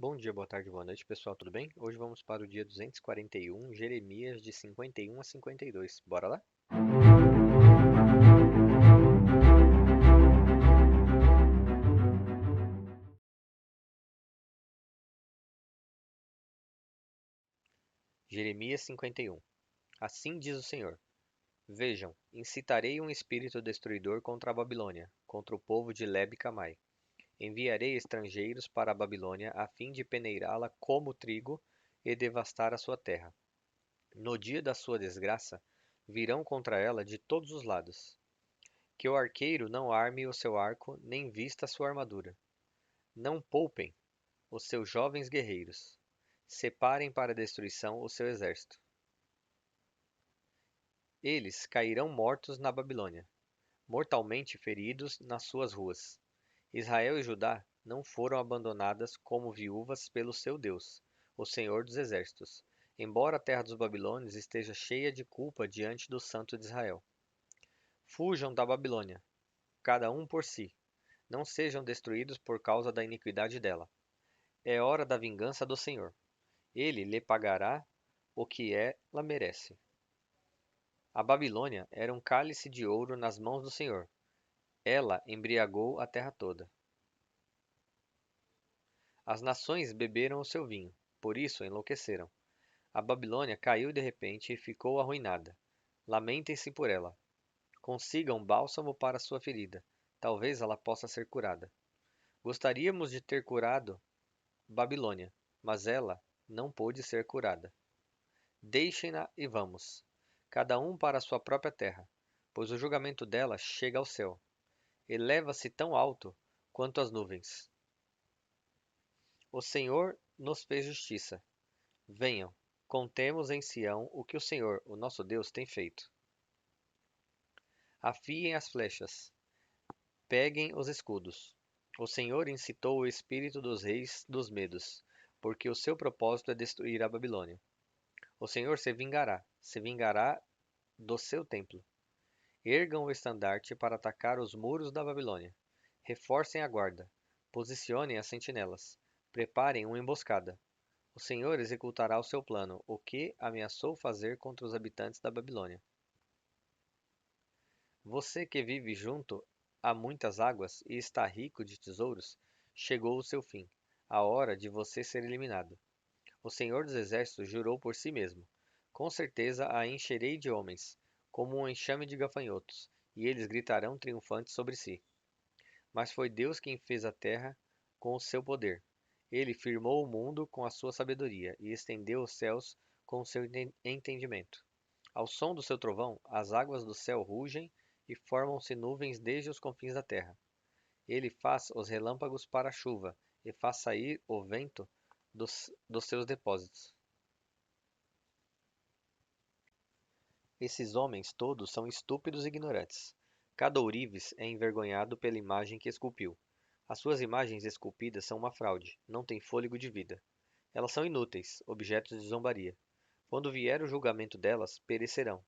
Bom dia, boa tarde, boa noite, pessoal, tudo bem? Hoje vamos para o dia 241, Jeremias de 51 a 52. Bora lá? Jeremias 51. Assim diz o Senhor: Vejam, incitarei um espírito destruidor contra a Babilônia, contra o povo de Leb-Camai. Enviarei estrangeiros para a Babilônia a fim de peneirá-la como trigo e devastar a sua terra. No dia da sua desgraça, virão contra ela de todos os lados. Que o arqueiro não arme o seu arco, nem vista a sua armadura. Não poupem os seus jovens guerreiros. Separem para a destruição o seu exército. Eles cairão mortos na Babilônia, mortalmente feridos nas suas ruas. Israel e Judá não foram abandonadas como viúvas pelo seu Deus, o Senhor dos Exércitos, embora a terra dos babilônios esteja cheia de culpa diante do Santo de Israel. Fujam da Babilônia, cada um por si. Não sejam destruídos por causa da iniquidade dela. É hora da vingança do Senhor. Ele lhe pagará o que ela merece. A Babilônia era um cálice de ouro nas mãos do Senhor. Ela embriagou a terra toda. As nações beberam o seu vinho, por isso enlouqueceram. A Babilônia caiu de repente e ficou arruinada. Lamentem-se por ela. Consigam bálsamo para sua ferida. Talvez ela possa ser curada. Gostaríamos de ter curado Babilônia, mas ela não pôde ser curada. Deixem-na e vamos, cada um para a sua própria terra, pois o julgamento dela chega ao céu. Eleva-se tão alto quanto as nuvens. O Senhor nos fez justiça. Venham, contemos em Sião o que o Senhor, o nosso Deus, tem feito. Afiem as flechas, peguem os escudos. O Senhor incitou o espírito dos reis dos medos, porque o seu propósito é destruir a Babilônia. O Senhor se vingará do seu templo. Ergam o estandarte para atacar os muros da Babilônia. Reforcem a guarda. Posicionem as sentinelas. Preparem uma emboscada. O Senhor executará o seu plano, o que ameaçou fazer contra os habitantes da Babilônia. Você que vive junto a muitas águas e está rico de tesouros, chegou o seu fim, a hora de você ser eliminado. O Senhor dos Exércitos jurou por si mesmo: Com certeza a encherei de homens, como um enxame de gafanhotos, e eles gritarão triunfantes sobre si. Mas foi Deus quem fez a terra com o seu poder. Ele firmou o mundo com a sua sabedoria e estendeu os céus com o seu entendimento. Ao som do seu trovão, as águas do céu rugem e formam-se nuvens desde os confins da terra. Ele faz os relâmpagos para a chuva e faz sair o vento dos seus depósitos. Esses homens todos são estúpidos e ignorantes. Cada ourives é envergonhado pela imagem que esculpiu. As suas imagens esculpidas são uma fraude, não têm fôlego de vida. Elas são inúteis, objetos de zombaria. Quando vier o julgamento delas, perecerão.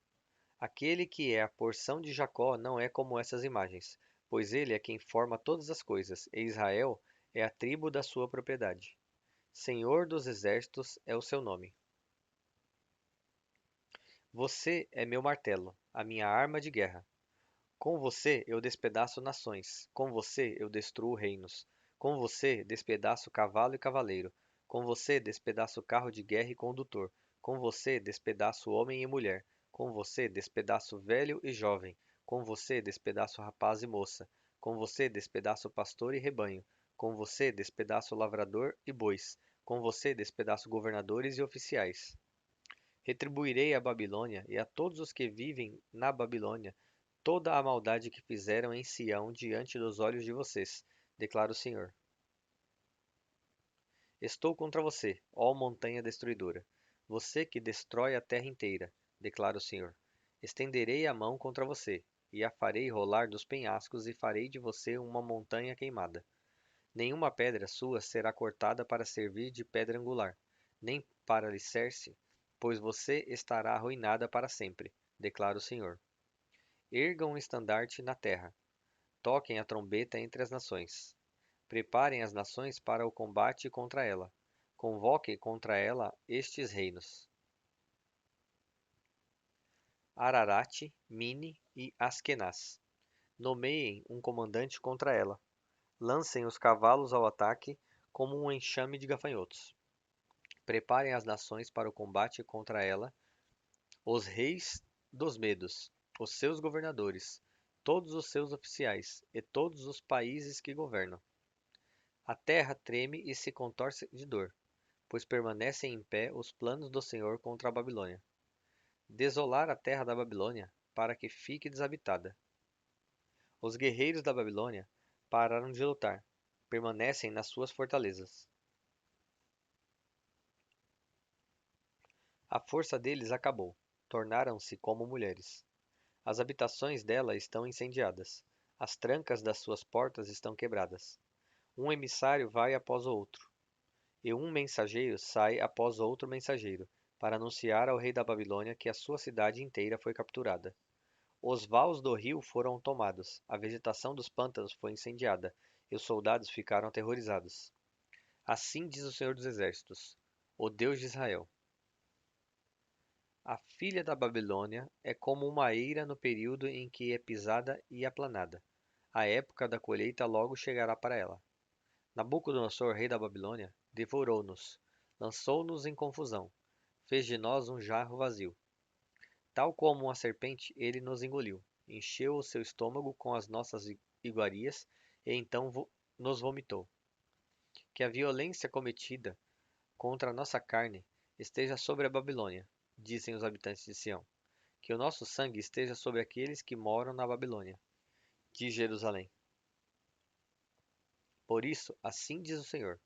Aquele que é a porção de Jacó não é como essas imagens, pois ele é quem forma todas as coisas, e Israel é a tribo da sua propriedade. Senhor dos exércitos é o seu nome. Você é meu martelo, a minha arma de guerra. Com você eu despedaço nações, com você eu destruo reinos. Com você despedaço cavalo e cavaleiro. Com você despedaço carro de guerra e condutor. Com você despedaço homem e mulher. Com você despedaço velho e jovem. Com você despedaço rapaz e moça. Com você despedaço pastor e rebanho. Com você despedaço lavrador e bois. Com você despedaço governadores e oficiais. Retribuirei à Babilônia e a todos os que vivem na Babilônia toda a maldade que fizeram em Sião diante dos olhos de vocês, declara o Senhor. Estou contra você, ó montanha destruidora, você que destrói a terra inteira, declara o Senhor. Estenderei a mão contra você, e a farei rolar dos penhascos e farei de você uma montanha queimada. Nenhuma pedra sua será cortada para servir de pedra angular, nem para alicerce, pois você estará arruinada para sempre, declara o Senhor. Ergam um estandarte na terra, toquem a trombeta entre as nações. Preparem as nações para o combate contra ela. Convoque contra ela estes reinos: Ararate, Mine e Askenaz. Nomeiem um comandante contra ela. Lancem os cavalos ao ataque como um enxame de gafanhotos. Preparem as nações para o combate contra ela, os reis dos medos, os seus governadores, todos os seus oficiais e todos os países que governam. A terra treme e se contorce de dor, pois permanecem em pé os planos do Senhor contra a Babilônia. Desolar a terra da Babilônia, para que fique desabitada. Os guerreiros da Babilônia pararam de lutar, permanecem nas suas fortalezas. A força deles acabou, tornaram-se como mulheres. As habitações dela estão incendiadas, as trancas das suas portas estão quebradas. Um emissário vai após o outro, e um mensageiro sai após outro mensageiro, para anunciar ao rei da Babilônia que a sua cidade inteira foi capturada. Os vaus do rio foram tomados, a vegetação dos pântanos foi incendiada, e os soldados ficaram aterrorizados. Assim diz o Senhor dos Exércitos, o Deus de Israel: a filha da Babilônia é como uma eira no período em que é pisada e aplanada. A época da colheita logo chegará para ela. Nabucodonosor, rei da Babilônia, devorou-nos, lançou-nos em confusão, fez de nós um jarro vazio. Tal como uma serpente, ele nos engoliu, encheu o seu estômago com as nossas iguarias e então nos vomitou. Que a violência cometida contra a nossa carne esteja sobre a Babilônia, dizem os habitantes de Sião. Que o nosso sangue esteja sobre aqueles que moram na Babilônia, diz Jerusalém. Por isso, assim diz o Senhor: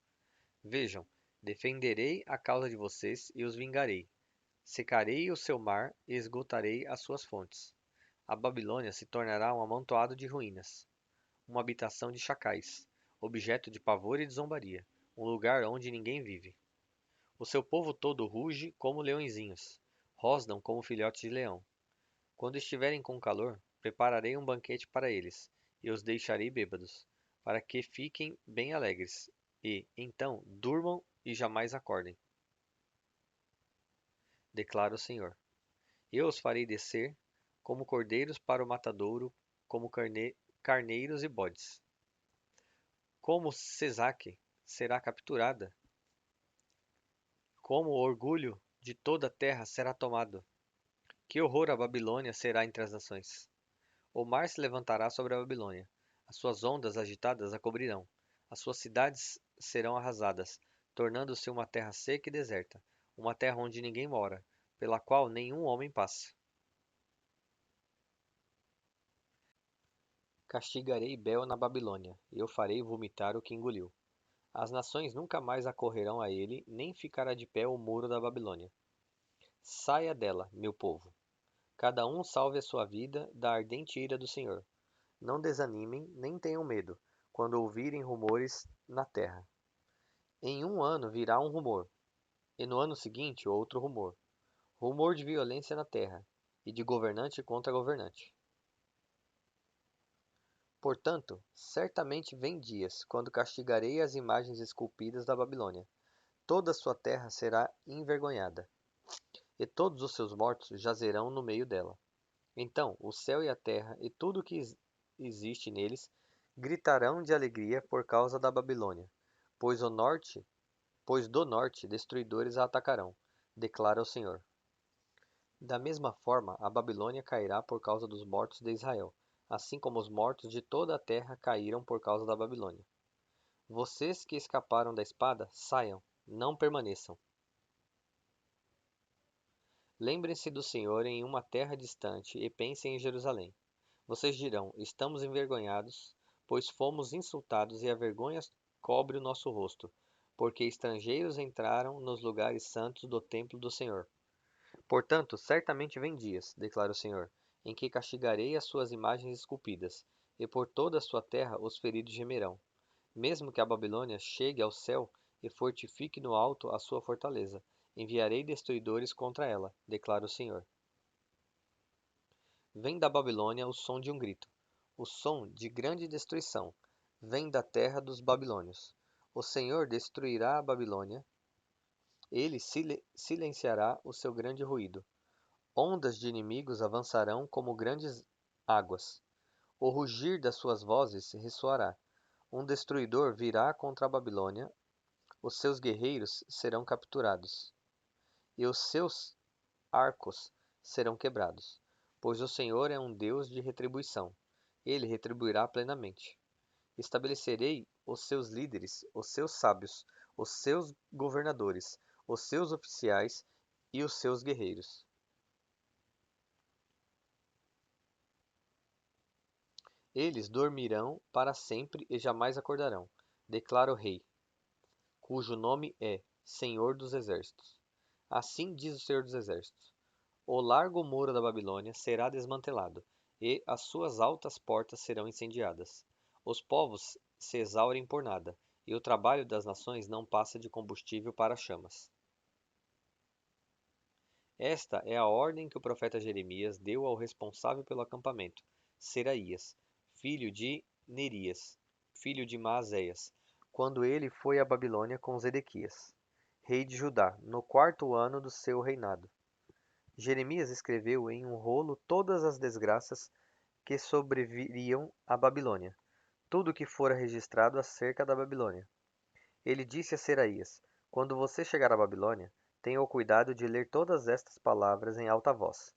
vejam, defenderei a causa de vocês e os vingarei. Secarei o seu mar e esgotarei as suas fontes. A Babilônia se tornará um amontoado de ruínas, uma habitação de chacais, objeto de pavor e de zombaria, um lugar onde ninguém vive. O seu povo todo ruge como leõezinhos, rosnam como filhotes de leão. Quando estiverem com calor, prepararei um banquete para eles, e os deixarei bêbados, para que fiquem bem alegres, e, então, durmam e jamais acordem, declara o Senhor. Eu os farei descer como cordeiros para o matadouro, como carneiros e bodes. Como Sesaque será capturada, como o orgulho de toda a terra será tomado. Que horror a Babilônia será entre as nações! O mar se levantará sobre a Babilônia, as suas ondas agitadas a cobrirão, as suas cidades serão arrasadas, tornando-se uma terra seca e deserta, uma terra onde ninguém mora, pela qual nenhum homem passa. Castigarei Bel na Babilônia, e eu farei vomitar o que engoliu. As nações nunca mais acorrerão a ele, nem ficará de pé o muro da Babilônia. Saia dela, meu povo. Cada um salve a sua vida da ardente ira do Senhor. Não desanimem, nem tenham medo, quando ouvirem rumores na terra. Em um ano virá um rumor, e no ano seguinte outro rumor. Rumor de violência na terra, e de governante contra governante. Portanto, certamente vêm dias, quando castigarei as imagens esculpidas da Babilônia. Toda a sua terra será envergonhada, e todos os seus mortos jazerão no meio dela. Então o céu e a terra e tudo o que existe neles gritarão de alegria por causa da Babilônia, pois do norte destruidores a atacarão, declara o Senhor. Da mesma forma, a Babilônia cairá por causa dos mortos de Israel, assim como os mortos de toda a terra caíram por causa da Babilônia. Vocês que escaparam da espada, saiam, não permaneçam. Lembrem-se do Senhor em uma terra distante e pensem em Jerusalém. Vocês dirão: estamos envergonhados, pois fomos insultados e a vergonha cobre o nosso rosto, porque estrangeiros entraram nos lugares santos do templo do Senhor. Portanto, certamente vem dias, declara o Senhor, em que castigarei as suas imagens esculpidas, e por toda a sua terra os feridos gemerão. Mesmo que a Babilônia chegue ao céu e fortifique no alto a sua fortaleza, enviarei destruidores contra ela, declara o Senhor. Vem da Babilônia o som de um grito, o som de grande destruição, vem da terra dos babilônios. O Senhor destruirá a Babilônia Ele silenciará o seu grande ruído. Ondas de inimigos avançarão como grandes águas. O rugir das suas vozes ressoará. Um destruidor virá contra a Babilônia, os seus guerreiros serão capturados, e os seus arcos serão quebrados, pois o Senhor é um Deus de retribuição. Ele retribuirá plenamente. Estabelecerei os seus líderes, os seus sábios, os seus governadores, os seus oficiais e os seus guerreiros. Eles dormirão para sempre e jamais acordarão, declara o Rei, cujo nome é Senhor dos Exércitos. Assim diz o Senhor dos Exércitos: o largo muro da Babilônia será desmantelado, e as suas altas portas serão incendiadas. Os povos se exaurem por nada, e o trabalho das nações não passa de combustível para chamas. Esta é a ordem que o profeta Jeremias deu ao responsável pelo acampamento, Seraías, filho de Nerias, filho de Maazéias, quando ele foi à Babilônia com Zedequias, rei de Judá, no quarto ano do seu reinado. Jeremias escreveu em um rolo todas as desgraças que sobreviriam à Babilônia, tudo o que fora registrado acerca da Babilônia. Ele disse a Seraías: quando você chegar à Babilônia, tenha o cuidado de ler todas estas palavras em alta voz.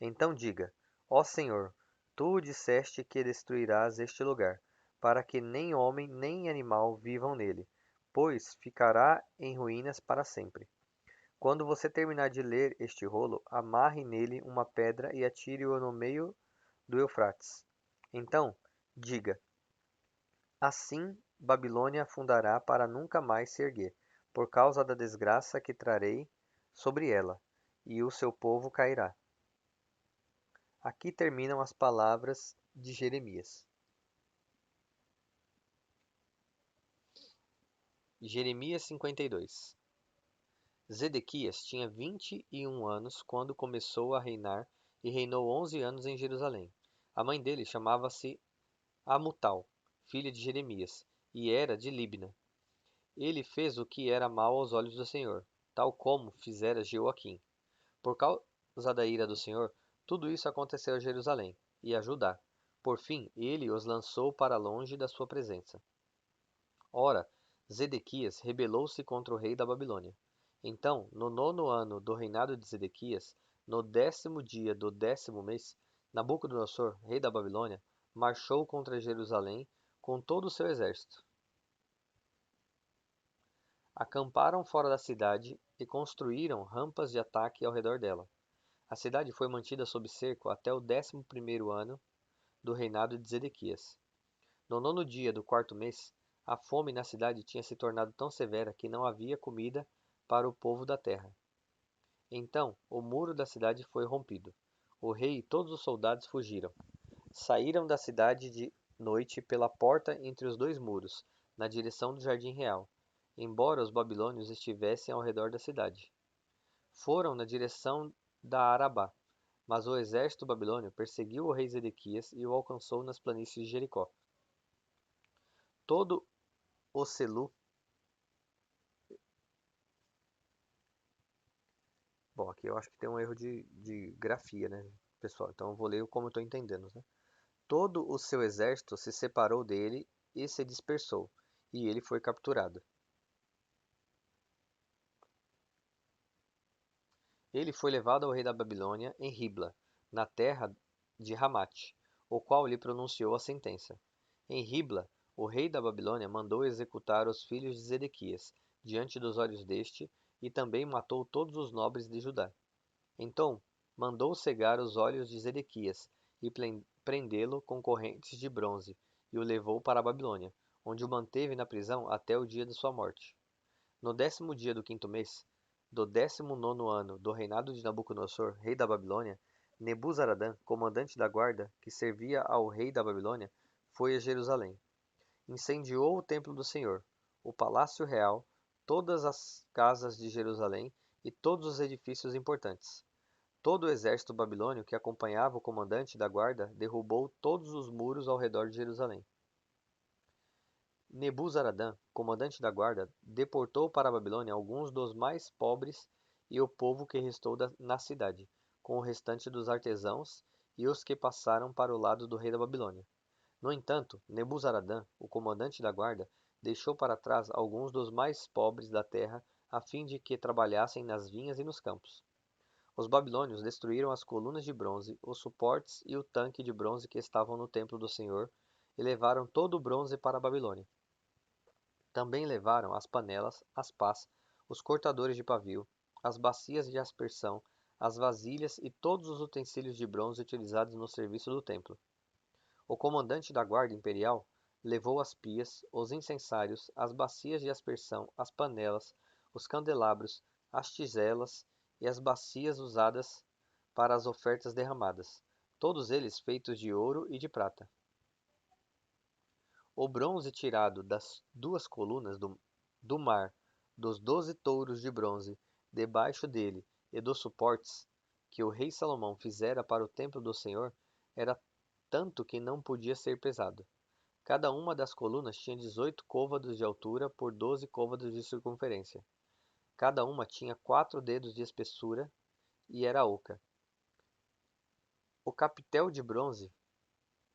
Então diga: ó Senhor, tu disseste que destruirás este lugar, para que nem homem nem animal vivam nele, pois ficará em ruínas para sempre. Quando você terminar de ler este rolo, amarre nele uma pedra e atire-o no meio do Eufrates. Então, diga: assim Babilônia afundará para nunca mais se erguer, por causa da desgraça que trarei sobre ela, e o seu povo cairá. Aqui terminam as palavras de Jeremias. Jeremias 52. Zedequias tinha 21 anos quando começou a reinar e reinou 11 anos em Jerusalém. A mãe dele chamava-se Amutal, filha de Jeremias, e era de Libna. Ele fez o que era mal aos olhos do Senhor, tal como fizera Jeoaquim. Por causa da ira do Senhor, tudo isso aconteceu a Jerusalém e a Judá. Por fim, ele os lançou para longe da sua presença. Ora, Zedequias rebelou-se contra o rei da Babilônia. Então, no nono ano do reinado de Zedequias, no 10º dia do 10º mês, Nabucodonosor, rei da Babilônia, marchou contra Jerusalém com todo o seu exército. Acamparam fora da cidade e construíram rampas de ataque ao redor dela. A cidade foi mantida sob cerco até o 11º ano do reinado de Zedequias. No nono dia do quarto mês, a fome na cidade tinha se tornado tão severa que não havia comida para o povo da terra. Então o muro da cidade foi rompido. O rei e todos os soldados fugiram. Saíram da cidade de noite pela porta entre os dois muros, na direção do jardim real, embora os babilônios estivessem ao redor da cidade. Foram na direção da Arabá, mas o exército babilônio perseguiu o rei Zedequias e o alcançou nas planícies de Jericó. Todo o Selu. Bom, aqui eu acho que tem um erro de grafia, né, pessoal? Então eu vou ler como eu estou entendendo, né? Todo o seu exército se separou dele e se dispersou, e ele foi capturado. Ele foi levado ao rei da Babilônia em Ribla, na terra de Ramate, o qual lhe pronunciou a sentença. Em Ribla, o rei da Babilônia mandou executar os filhos de Zedequias, diante dos olhos deste, e também matou todos os nobres de Judá. Então mandou cegar os olhos de Zedequias e prendê-lo com correntes de bronze, e o levou para a Babilônia, onde o manteve na prisão até o dia de sua morte. No 10º dia do quinto mês, do 19º ano do reinado de Nabucodonosor, rei da Babilônia, Nebuzaradã, comandante da guarda que servia ao rei da Babilônia, foi a Jerusalém. Incendiou o templo do Senhor, o palácio real, todas as casas de Jerusalém e todos os edifícios importantes. Todo o exército babilônio que acompanhava o comandante da guarda derrubou todos os muros ao redor de Jerusalém. Nebuzaradã, comandante da guarda, deportou para a Babilônia alguns dos mais pobres e o povo que restou na cidade, com o restante dos artesãos e os que passaram para o lado do rei da Babilônia. No entanto, Nebuzaradã, o comandante da guarda, deixou para trás alguns dos mais pobres da terra a fim de que trabalhassem nas vinhas e nos campos. Os babilônios destruíram as colunas de bronze, os suportes e o tanque de bronze que estavam no templo do Senhor, e levaram todo o bronze para a Babilônia. Também levaram as panelas, as pás, os cortadores de pavio, as bacias de aspersão, as vasilhas e todos os utensílios de bronze utilizados no serviço do templo. O comandante da guarda imperial levou as pias, os incensários, as bacias de aspersão, as panelas, os candelabros, as tigelas e as bacias usadas para as ofertas derramadas, todos eles feitos de ouro e de prata. O bronze tirado das duas colunas do mar, dos 12 touros de bronze debaixo dele e dos suportes, que o rei Salomão fizera para o templo do Senhor, era tanto que não podia ser pesado. Cada uma das colunas tinha 18 côvados de altura por 12 côvados de circunferência. Cada uma tinha 4 dedos de espessura e era oca. O capitel de bronze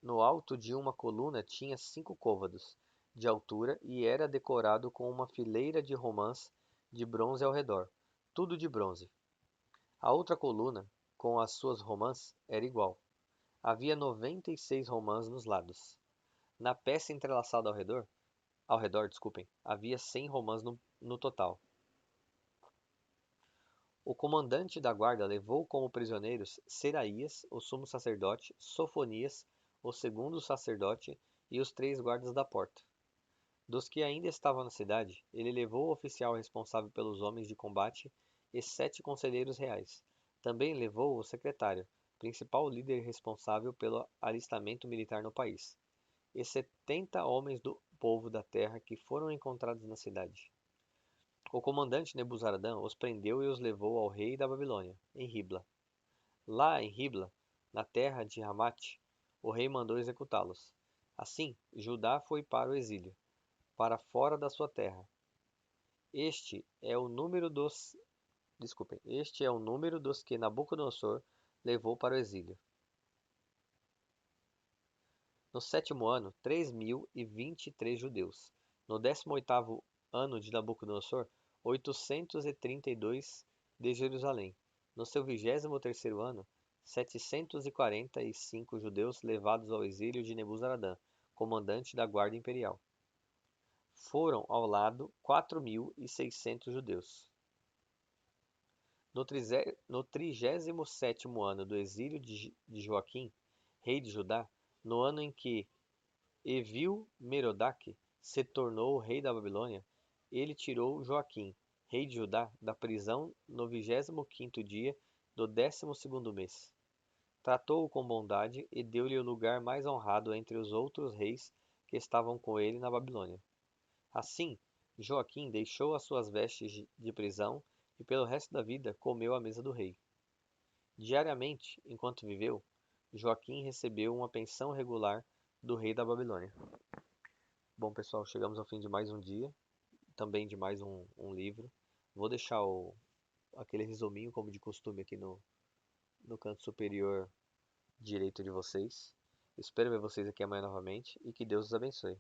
no alto de uma coluna tinha 5 côvados de altura e era decorado com uma fileira de romãs de bronze ao redor, tudo de bronze. A outra coluna, com as suas romãs, era igual. Havia 96 romãs nos lados. Na peça entrelaçada ao redor, desculpem, havia 100 romãs no total. O comandante da guarda levou como prisioneiros Seraías, o sumo sacerdote, Sofonias, o segundo sacerdote, e os 3 guardas da porta. Dos que ainda estavam na cidade, ele levou o oficial responsável pelos homens de combate e 7 conselheiros reais. Também levou o secretário, principal líder responsável pelo alistamento militar no país, e 70 homens do povo da terra que foram encontrados na cidade. O comandante Nebuzaradã os prendeu e os levou ao rei da Babilônia, em Ribla. Lá em Ribla, na terra de Ramate, o rei mandou executá-los. Assim, Judá foi para o exílio, para fora da sua terra. Este é o número dos, este é o número dos que Nabucodonosor levou para o exílio. No 7º ano, 3.023 judeus. No 18º ano de Nabucodonosor, 832 de Jerusalém. No seu 23º ano, 745 judeus levados ao exílio de Nebuzaradã, comandante da guarda imperial. Foram ao lado 4.600 judeus. No 37º ano do exílio de Joaquim, rei de Judá, no ano em que Evil-Merodach se tornou rei da Babilônia, ele tirou Joaquim, rei de Judá, da prisão no 25º dia do 12º mês. Tratou-o com bondade e deu-lhe o lugar mais honrado entre os outros reis que estavam com ele na Babilônia. Assim, Joaquim deixou as suas vestes de prisão e pelo resto da vida comeu à mesa do rei. Diariamente, enquanto viveu, Joaquim recebeu uma pensão regular do rei da Babilônia. Bom, pessoal, chegamos ao fim de mais um dia, também de mais um livro. Vou deixar aquele resuminho, como de costume, aqui no canto superior direito de vocês. Espero ver vocês aqui amanhã novamente e que Deus os abençoe.